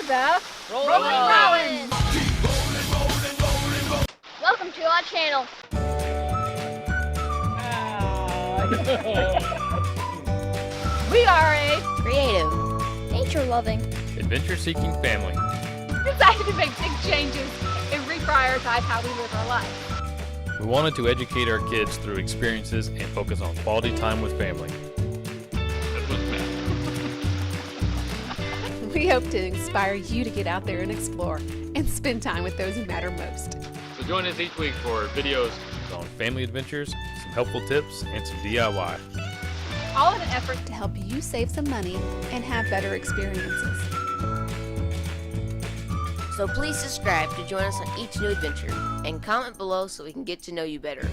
the Rollin Rollins. Welcome to our channel. We are a creative, nature-loving, adventure-seeking family. decided to make big changes and reprioritize how we live our lives. We wanted to educate our kids through experiences and focus on quality time with family. That was bad. We hope to inspire you to get out there and explore and spend time with those who matter most. So join us each week for videos on family adventures, some helpful tips, and some DIY. All in an effort To help you save some money and have better experiences. So please subscribe to join us on each new adventure and comment below so we can get to know you better.